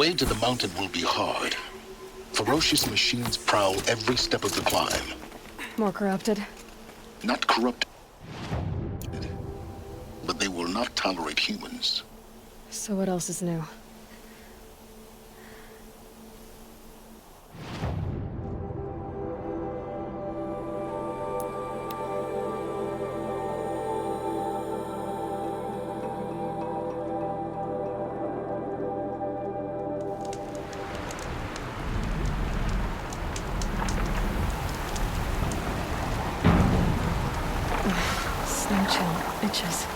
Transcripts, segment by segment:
way to the mountain will be hard. Ferocious machines prowl every step of the climb. More corrupted? Not corrupted, but they will not tolerate humans. So what else is new? Snow chill itches.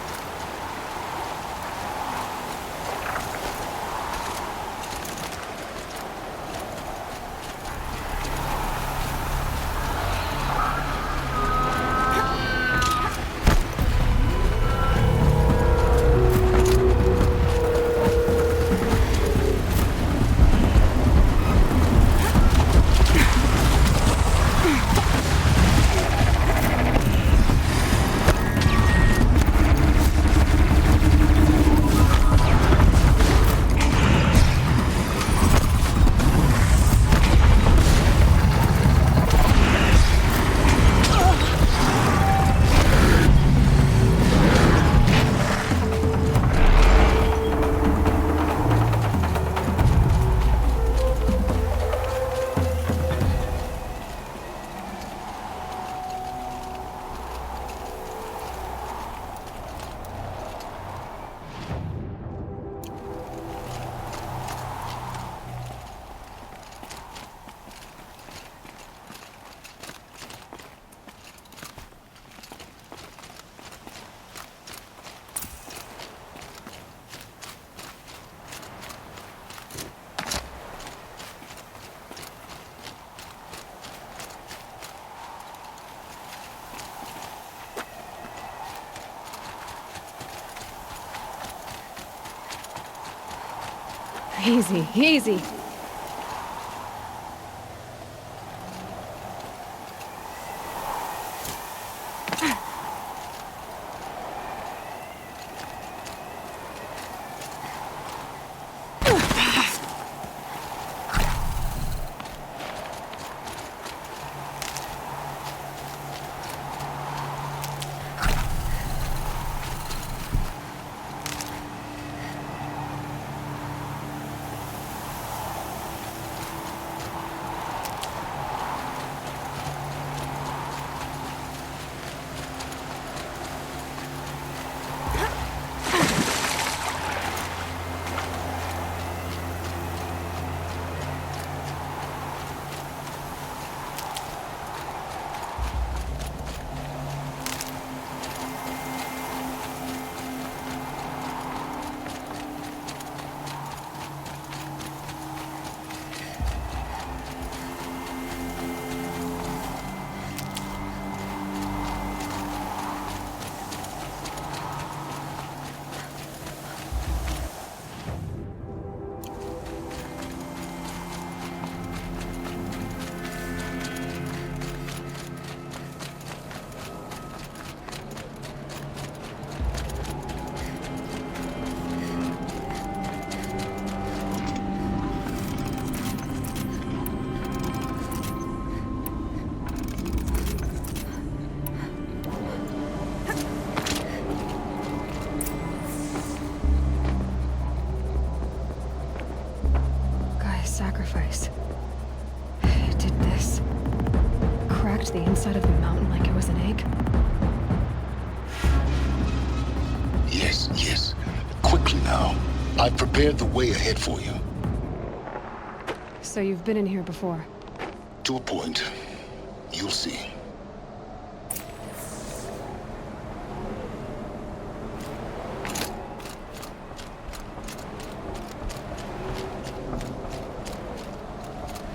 Easy, easy. Sacrifice. It did this. Cracked the inside of the mountain like it was an egg. Yes, yes. Quickly now. I've prepared the way ahead for you. So you've been in here before? To a point. You'll see.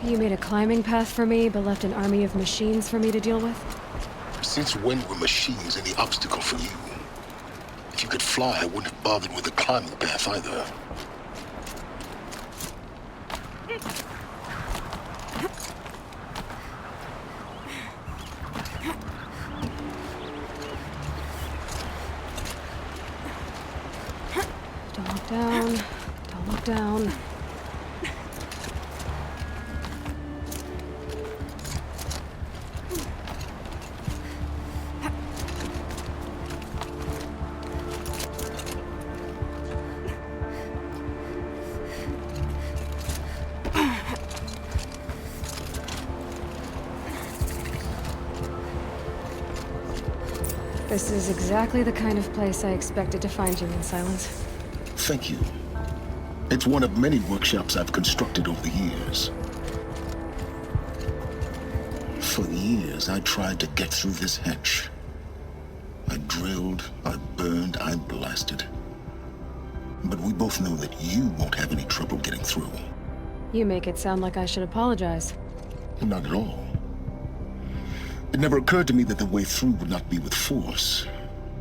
You made a climbing path for me, but left an army of machines for me to deal with? Since when were machines any obstacle for you? If you could fly, I wouldn't have bothered with the climbing path either. Don't look down. Don't look down. This is exactly the kind of place I expected to find you in, Silence. Thank you. It's one of many workshops I've constructed over the years. For years, I tried to get through this hatch. I drilled, I burned, I blasted. But we both know that you won't have any trouble getting through. You make it sound like I should apologize. Not at all. It never occurred to me that the way through would not be with force,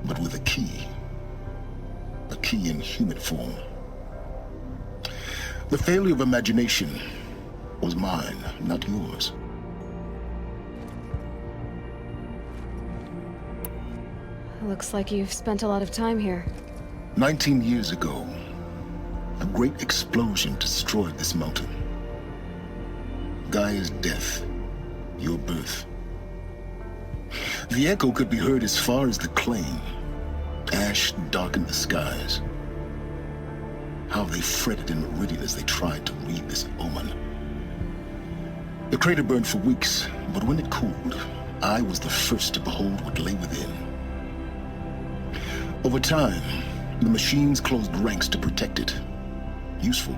but with a key. A key in human form. The failure of imagination was mine, not yours. Looks like you've spent a lot of time here. 19 years ago, a great explosion destroyed this mountain. Gaia's death, your birth. The echo could be heard as far as the Claim. Ash darkened the skies. How they fretted in Meridian as they tried to read this omen. The crater burned for weeks, but when it cooled, I was the first to behold what lay within. Over time, the machines closed ranks to protect it. Useful.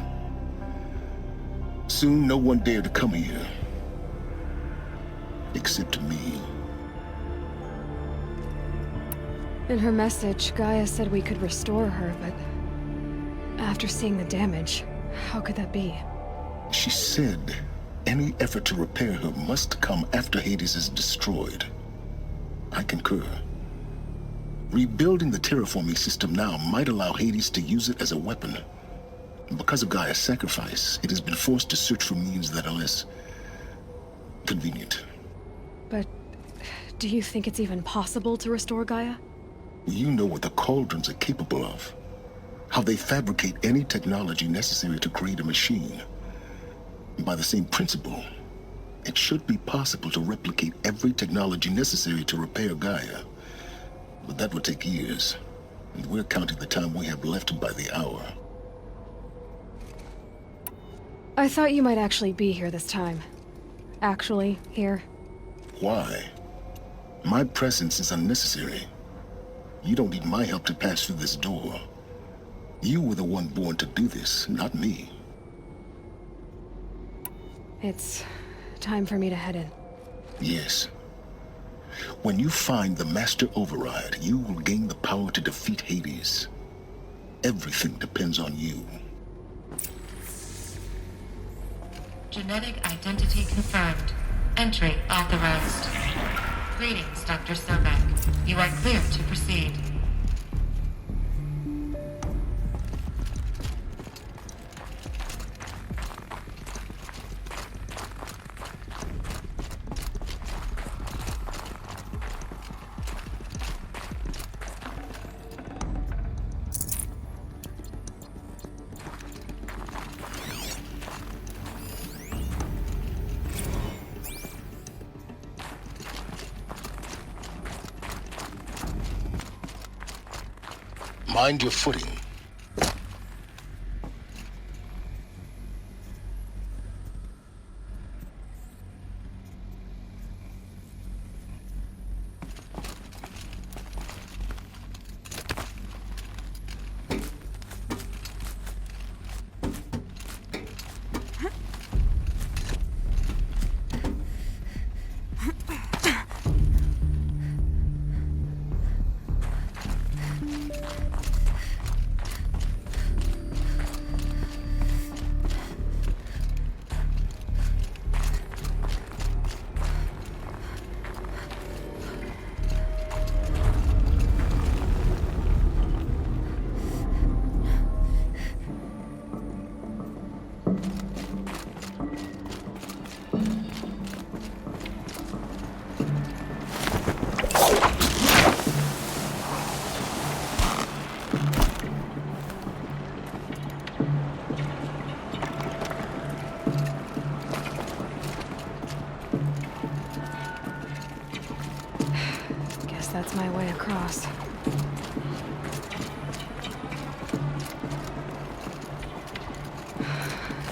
Soon, no one dared to come here. Except me. In her message, Gaia said we could restore her, but after seeing the damage, how could that be? She said any effort to repair her must come after Hades is destroyed. I concur. Rebuilding the terraforming system now might allow Hades to use it as a weapon. Because of Gaia's sacrifice, it has been forced to search for means that are less convenient. But do you think it's even possible to restore Gaia? You know what the Cauldrons are capable of. How they fabricate any technology necessary to create a machine. By the same principle, it should be possible to replicate every technology necessary to repair Gaia. But that would take years, and we're counting the time we have left by the hour. I thought you might actually be here this time. Actually, here. Why? My presence is unnecessary. You don't need my help to pass through this door. You were the one born to do this, not me. It's time for me to head in. Yes. When you find the Master Override, you will gain the power to defeat Hades. Everything depends on you. Genetic identity confirmed. Entry authorized. Greetings, Dr. Sobek. You are clear to proceed. Mind your footing. That's my way across.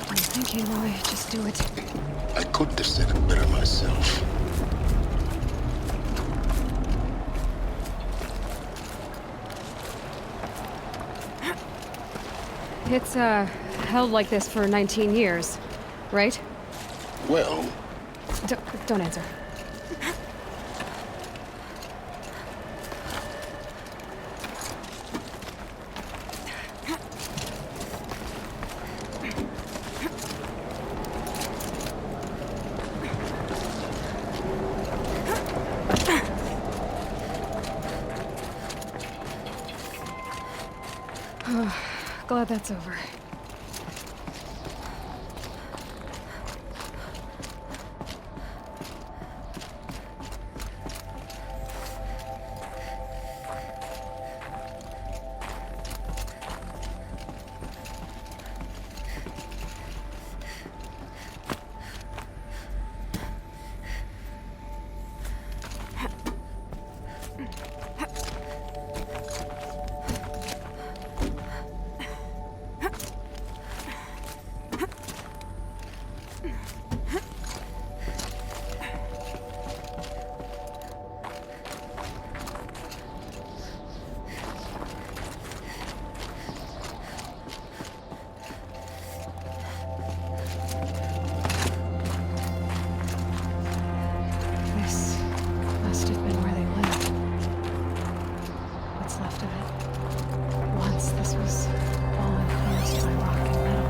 I'm thinking, Roy, just do it. I couldn't have said it better myself. It's, held like this for 19 years, right? Well, Don't answer. Glad that's over. This must have been where they lived. What's left of it. Once this was all enclosed by rock and metal.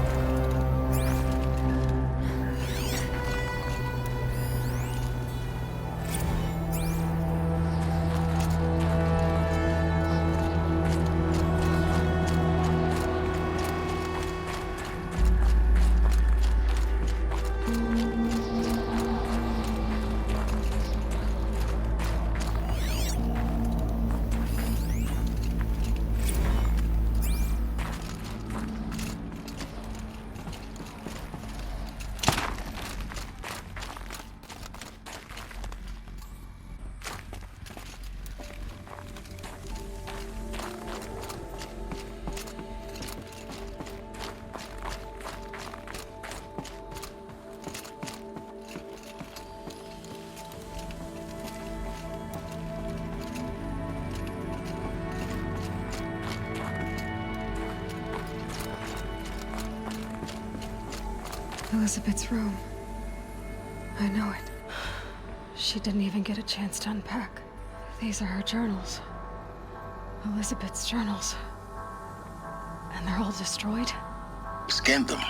Elizabeth's room. I know it. She didn't even get a chance to unpack. These are her journals. Elizabeth's journals. And they're all destroyed? scan them.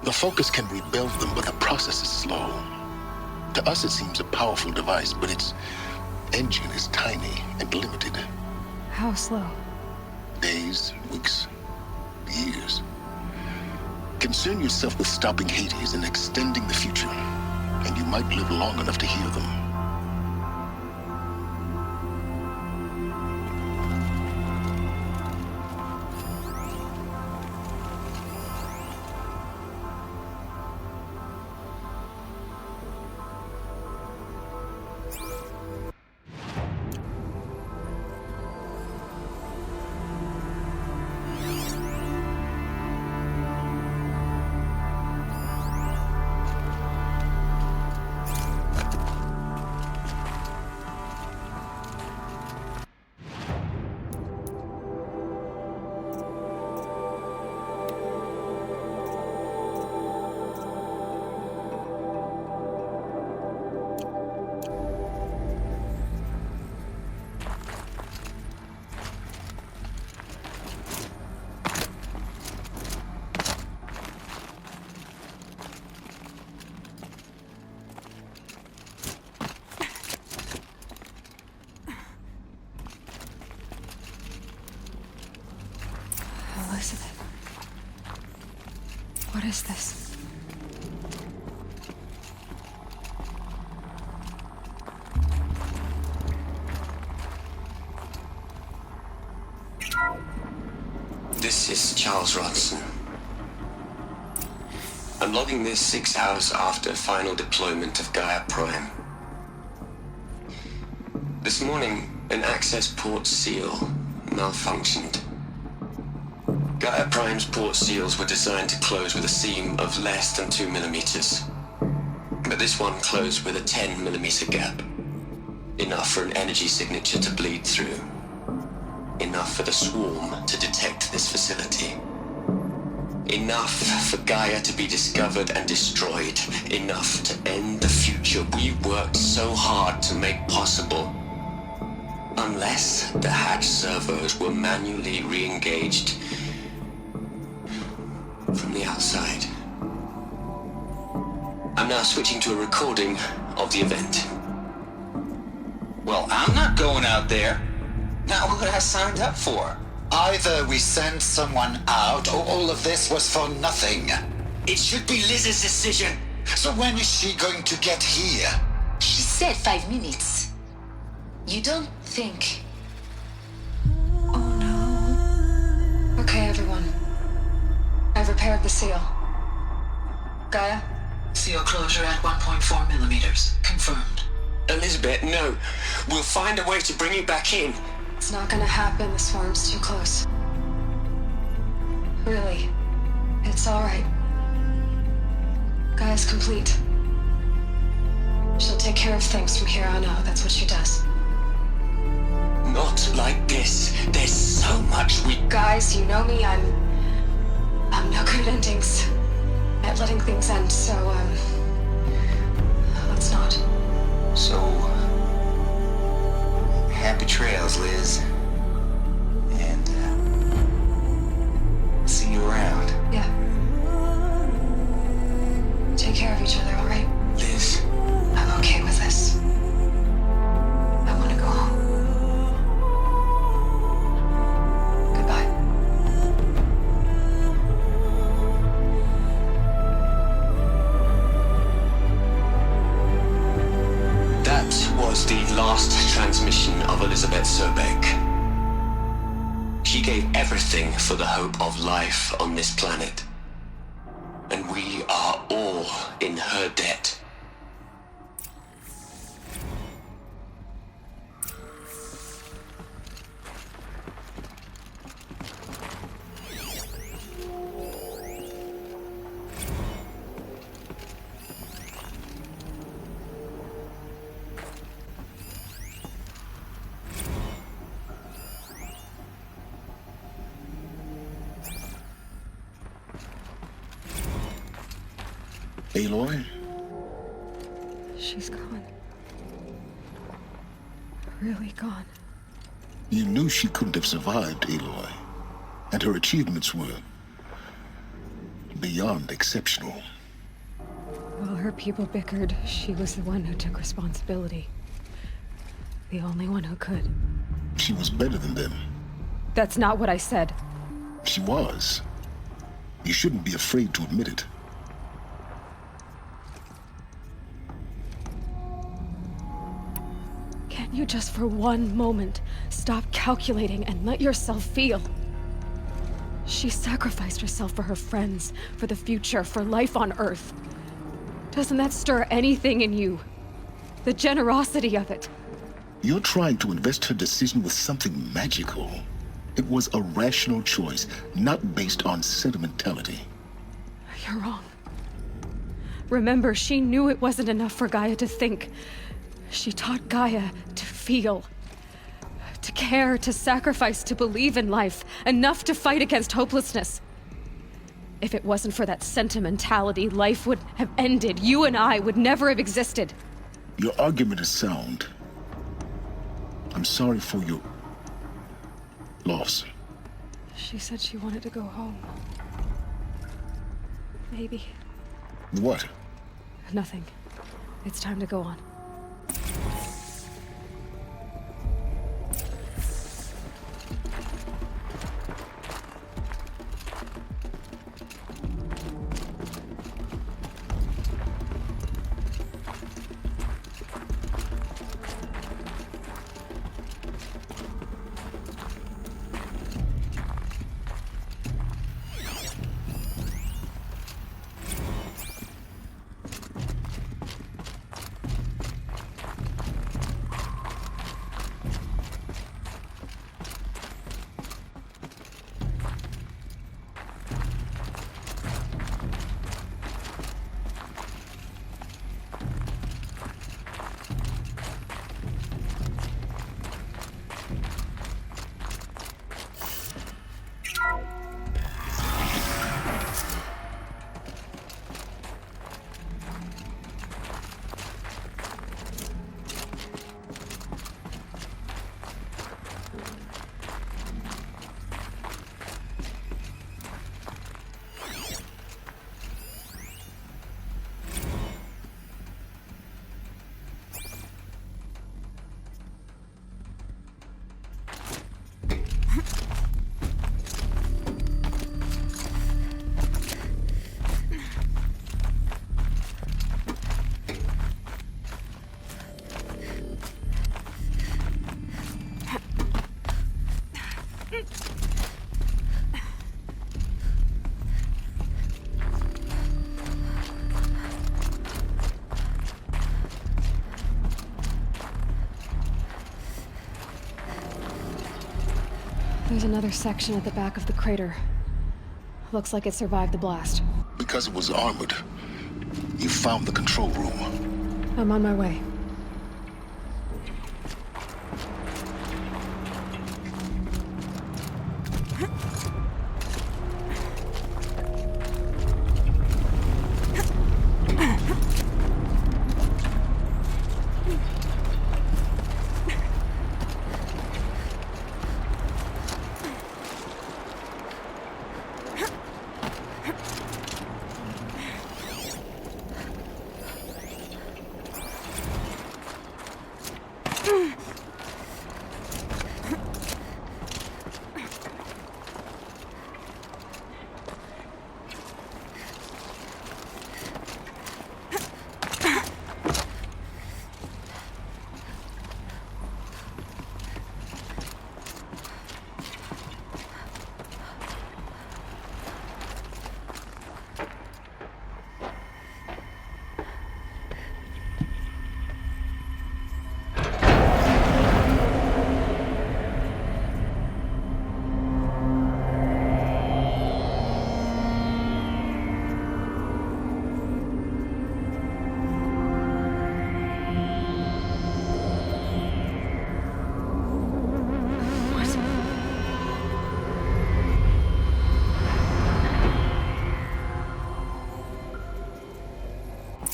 The Focus can rebuild them, but the process is slow. To us, it seems a powerful device, but its engine is tiny and limited. How slow? Days, weeks, years. Concern yourself with stopping Hades and extending the future, and you might live long enough to hear them. Elizabeth. What is this? This is Charles Rodson. I'm logging this 6 hours after final deployment of Gaia Prime. This morning, an access port seal malfunctioned. Gaia Prime's port seals were designed to close with a seam of less than 2 millimeters. But this one closed with a 10 millimeter gap. Enough for an energy signature to bleed through. Enough for the swarm to detect this facility. Enough for Gaia to be discovered and destroyed. Enough to end the future we worked so hard to make possible. Unless the hatch servos were manually re-engaged from the outside. I'm now switching to a recording of the event. Well, I'm not going out there. Now look what I signed up for. Either we send someone out, or all of this was for nothing. It should be Liz's decision. So when is she going to get here? She said 5 minutes. You don't think... Oh no. Okay, everyone. I've repaired the seal. Gaia? Seal closure at 1.4 millimeters. Confirmed. Elizabeth, no. We'll find a way to bring you back in. It's not gonna happen. The swarm's too close. Really. It's alright. Gaia's complete. She'll take care of things from here on out. That's what she does. Not like this. There's so much we... Guys, you know me. I'm no good at endings. At letting things end, so, let's not. So, happy trails, Liz. And, see you around. Yeah. Take care of each other, alright? Liz, I'm okay with this. I want to go home. Goodbye. that was the last transmission of Elizabeth Sobek. She gave everything for the hope of life on this planet. And we are all in her debt. Aloy? She's gone. Really gone. You knew she couldn't have survived, Aloy. And her achievements were beyond exceptional. While her people bickered, she was the one who took responsibility. The only one who could. She was better than them. That's not what I said. She was. You shouldn't be afraid to admit it. Can you just for one moment stop calculating and let yourself feel? She sacrificed herself for her friends, for the future, for life on Earth. Doesn't that stir anything in you? The generosity of it. You're trying to invest her decision with something magical. It was a rational choice, not based on sentimentality. You're wrong. Remember, she knew it wasn't enough for Gaia to think. She taught Gaia to feel. To care, to sacrifice, to believe in life. Enough to fight against hopelessness. If it wasn't for that sentimentality, life would have ended. You and I would never have existed. Your argument is sound. I'm sorry for your loss. She said she wanted to go home. Maybe. What? Nothing. It's time to go on. There's another section at the back of the crater. Looks like it survived the blast. Because it was armored. You found the control room. I'm on my way.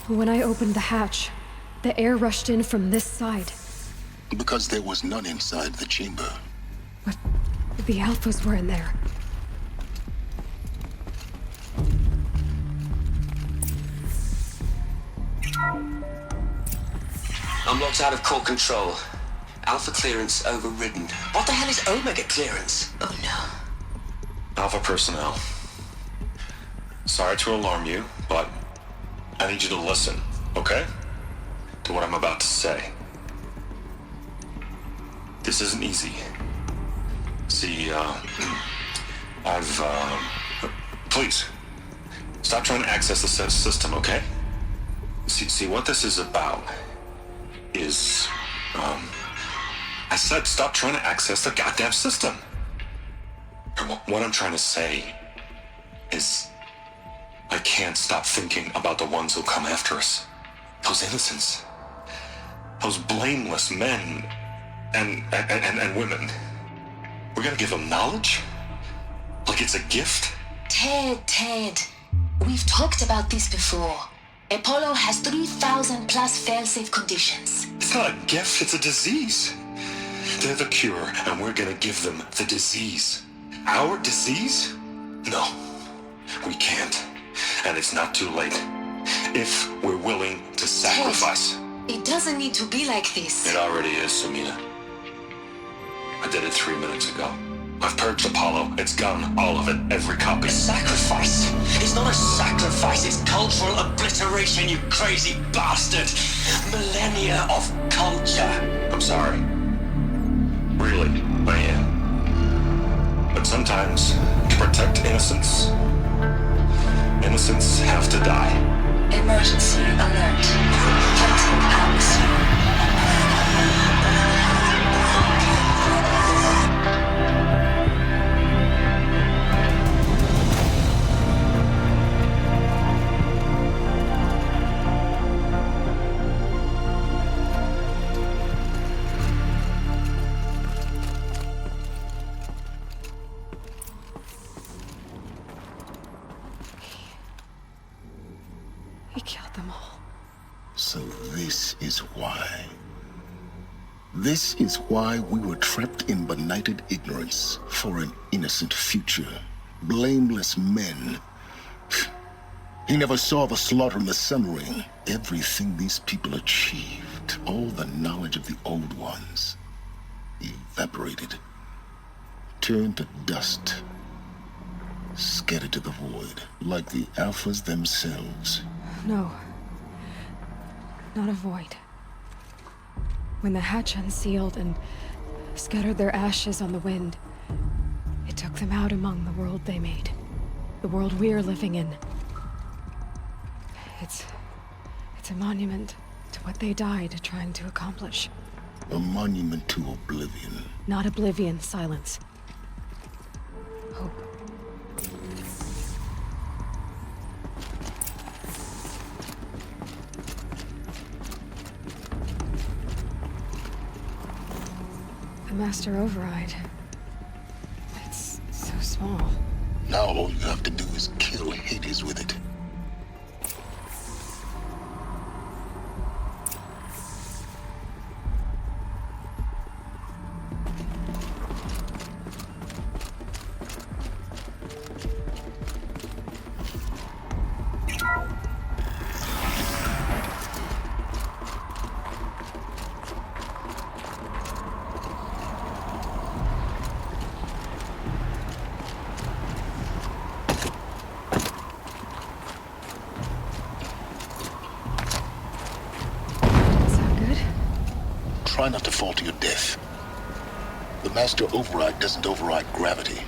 When I opened the hatch, the air rushed in from this side. Because there was none inside the chamber. But the Alphas were in there. I'm locked out of core control. Alpha clearance overridden. What the hell is Omega clearance? Oh no. Alpha personnel. Sorry to alarm you, but I need you to listen, okay? To what I'm about to say. This isn't easy. See, please, stop trying to access the system, okay? See, what this is about is, I said stop trying to access the goddamn system. What I'm trying to say is, I can't stop thinking about the ones who come after us. Those innocents. Those blameless men and women. We're gonna give them knowledge? Like it's a gift? Ted. We've talked about this before. Apollo has 3,000 plus fail-safe conditions. It's not a gift, it's a disease. They're the cure, and we're gonna give them the disease. Our disease? No, we can't. And it's not too late. If we're willing to sacrifice. Ted, it doesn't need to be like this. It already is, Sumina. I did it 3 minutes ago. I've purged Apollo. It's gone. All of it. Every copy. Sacrifice? It's not a sacrifice, it's cultural obliteration, you crazy bastard! Millennia of culture! I'm sorry. Really, I am. But sometimes, to protect innocence, innocents have to die. Emergency alert. Captain Alice. He killed them all. So this is why. This is why we were trapped in benighted ignorance for an innocent future. Blameless men. He never saw the slaughter in the Sun Ring. Everything these people achieved, all the knowledge of the old ones, evaporated, turned to dust, scattered to the void, like the Alphas themselves. No. Not a void. When the hatch unsealed and scattered their ashes on the wind, it took them out among the world they made. The world we're living in. It's a monument to what they died trying to accomplish. A monument to oblivion. Not oblivion, silence. hope. The Master Override. It's so small. Now all you have to do is kill Hades with it. Try not to fall to your death. The Master Override doesn't override gravity.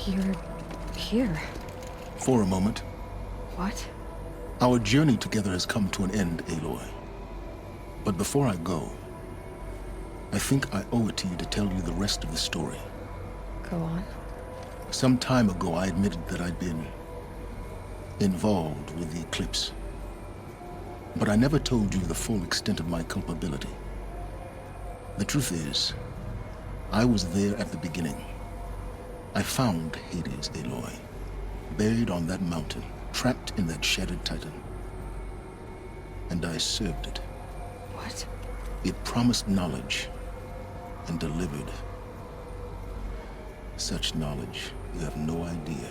You're here. For a moment. What? Our journey together has come to an end, Aloy. But before I go, I think I owe it to you to tell you the rest of the story. Go on. Some time ago, I admitted that I'd been involved with the Eclipse. But I never told you the full extent of my culpability. The truth is, I was there at the beginning. I found Hades, Aloy, buried on that mountain, trapped in that shattered titan. And I served it. What? It promised knowledge and delivered. Such knowledge, you have no idea.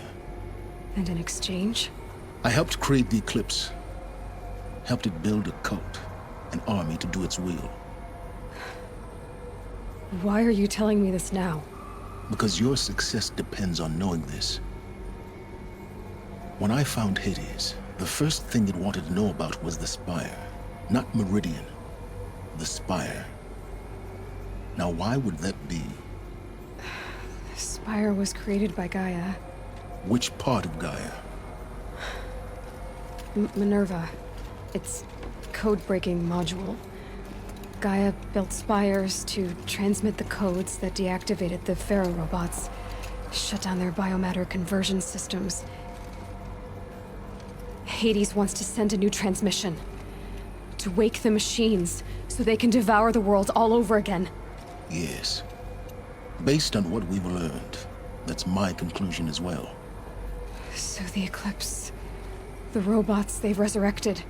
And in exchange? I helped create the Eclipse. Helped it build a cult, an army to do its will. Why are you telling me this now? Because your success depends on knowing this. When I found Hades, the first thing it wanted to know about was the Spire. Not Meridian. The Spire. Now why would that be? The Spire was created by Gaia. Which part of Gaia? Minerva. Its code-breaking module. Gaia built spires to transmit the codes that deactivated the Pharaoh robots, shut down their biomatter conversion systems. Hades wants to send a new transmission. To wake the machines, so they can devour the world all over again. Yes. Based on what we've learned, that's my conclusion as well. So the Eclipse, the robots they've resurrected,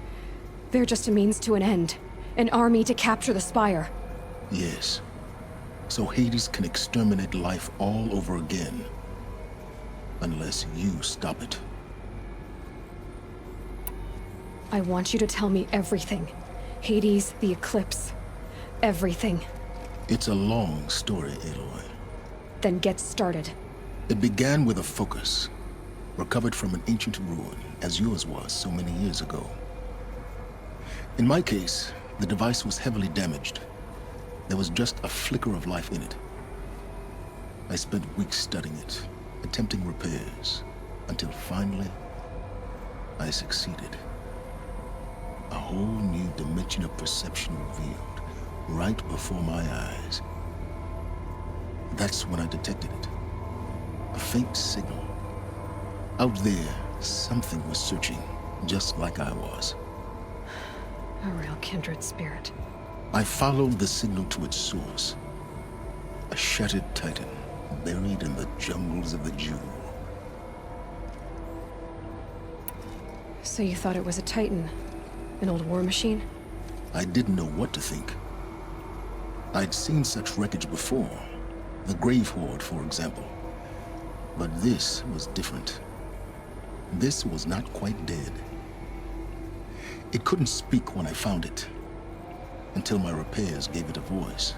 they're just a means to an end. An army to capture the Spire. Yes. So Hades can exterminate life all over again. Unless you stop it. I want you to tell me everything. Hades, the Eclipse. Everything. It's a long story, Aloy. Then get started. It began with a focus. recovered from an ancient ruin, as yours was so many years ago. In my case, the device was heavily damaged. There was just a flicker of life in it. I spent weeks studying it, attempting repairs, until finally, I succeeded. A whole new dimension of perception revealed, right before my eyes. That's when I detected it. A faint signal. Out there, something was searching, just like I was. A real kindred spirit. I followed the signal to its source. A shattered titan, buried in the jungles of the Jewel. So you thought it was a Titan? An old war machine? I didn't know what to think. I'd seen such wreckage before. The Grave Horde, for example. But this was different. This was not quite dead. It couldn't speak when I found it, until my repairs gave it a voice.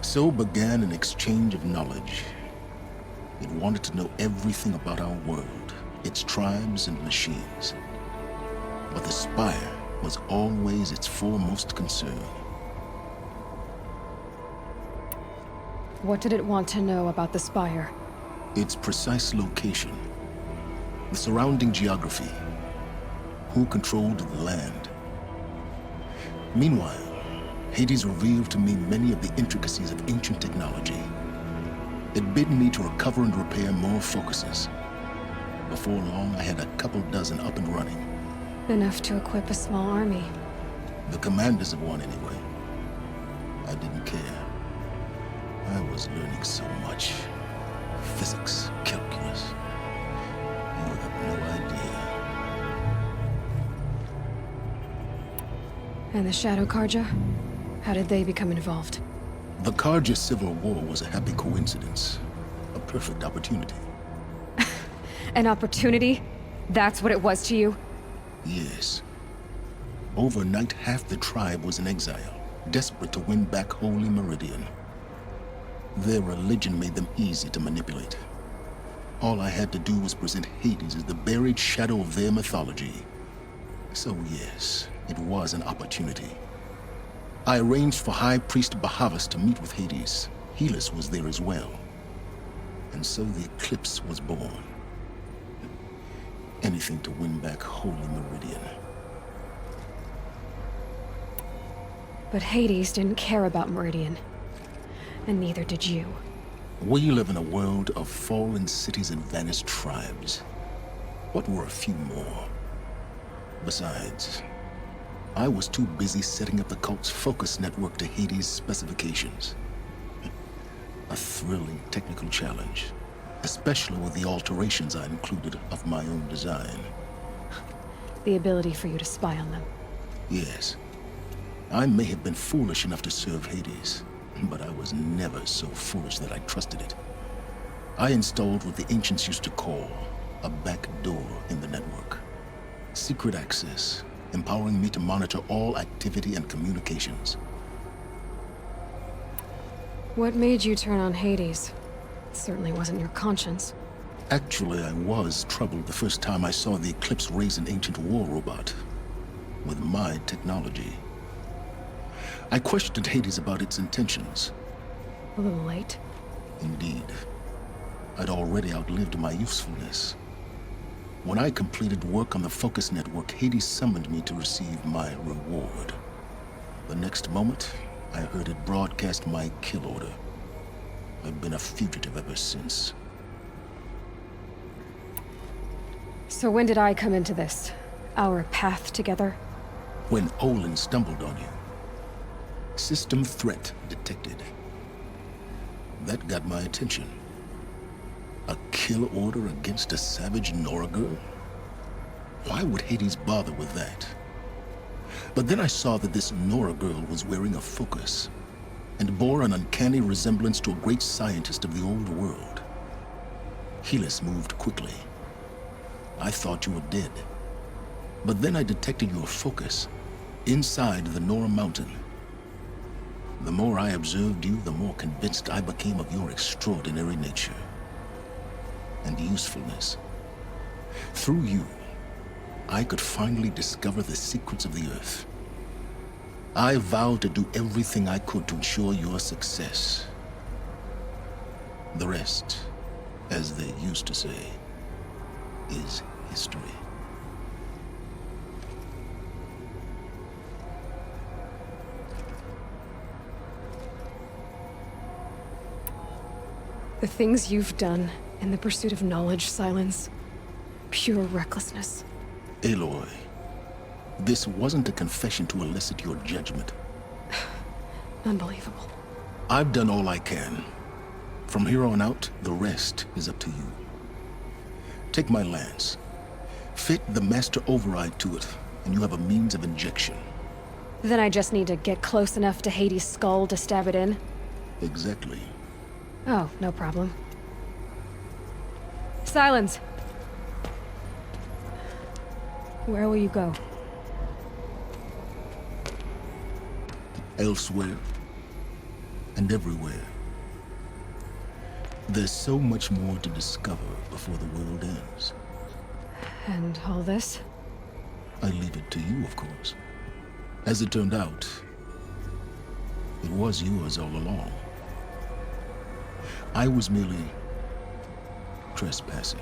So began an exchange of knowledge. It wanted to know everything about our world, its tribes and machines. But the Spire was always its foremost concern. What did it want to know about the Spire? Its precise location, the surrounding geography, who controlled the land. Meanwhile, Hades revealed to me many of the intricacies of ancient technology. It bid me to recover and repair more focuses. Before long, I had a couple dozen up and running. Enough to equip a small army. The commanders of one, anyway. I didn't care. I was learning so much. Physics, calculus. You have no idea. And the Shadow Carja? How did they become involved? The Carja Civil War was a happy coincidence. A perfect opportunity. An opportunity? That's what it was to you? Yes. Overnight, half the tribe was in exile, desperate to win back Holy Meridian. Their religion made them easy to manipulate. All I had to do was present Hades as the buried shadow of their mythology. So yes, it was an opportunity. I arranged for High Priest Bahavas to meet with Hades. Helis was there as well. And so the Eclipse was born. Anything to win back Holy Meridian. But Hades didn't care about Meridian. And neither did you. We live in a world of fallen cities and vanished tribes. What were a few more? Besides, I was too busy setting up the cult's focus network to Hades' specifications. A thrilling technical challenge, especially with the alterations I included of my own design. The ability for you to spy on them. Yes. I may have been foolish enough to serve Hades, but I was never so foolish that I trusted it. I installed what the ancients used to call a back door in the network. Secret access, empowering me to monitor all activity and communications. What made you turn on Hades? It certainly wasn't your conscience. Actually, I was troubled the first time I saw the Eclipse raise an ancient war robot with my technology. I questioned Hades about its intentions. A little late. Indeed. I'd already outlived my usefulness. When I completed work on the Focus Network, Hades summoned me to receive my reward. The next moment, I heard it broadcast my kill order. I've been a fugitive ever since. So when did I come into this? Our path together? When Olin stumbled on you. System threat detected. That got my attention. A kill order against a savage Nora girl? Why would Hades bother with that? But then I saw that this Nora girl was wearing a focus, and bore an uncanny resemblance to a great scientist of the old world. Helis moved quickly. I thought you were dead. But then I detected your focus inside the Nora Mountain. The more I observed you, the more convinced I became of your extraordinary nature. And usefulness. Through you, I could finally discover the secrets of the Earth. I vowed to do everything I could to ensure your success. The rest, as they used to say, is history. The things you've done in the pursuit of knowledge, Silence. Pure recklessness. Aloy, this wasn't a confession to elicit your judgment. Unbelievable. I've done all I can. From here on out, the rest is up to you. Take my lance. Fit the master override to it, and you have a means of injection. Then I just need to get close enough to Hades' skull to stab it in? Exactly. Oh, no problem. Silence! Where will you go? Elsewhere. And everywhere. There's so much more to discover before the world ends. And all this? I leave it to you, of course. As it turned out, it was yours all along. I was merely trespassing.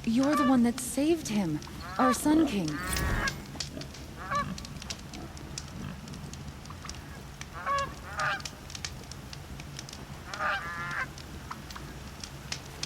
You're the one that saved him, our Sun King.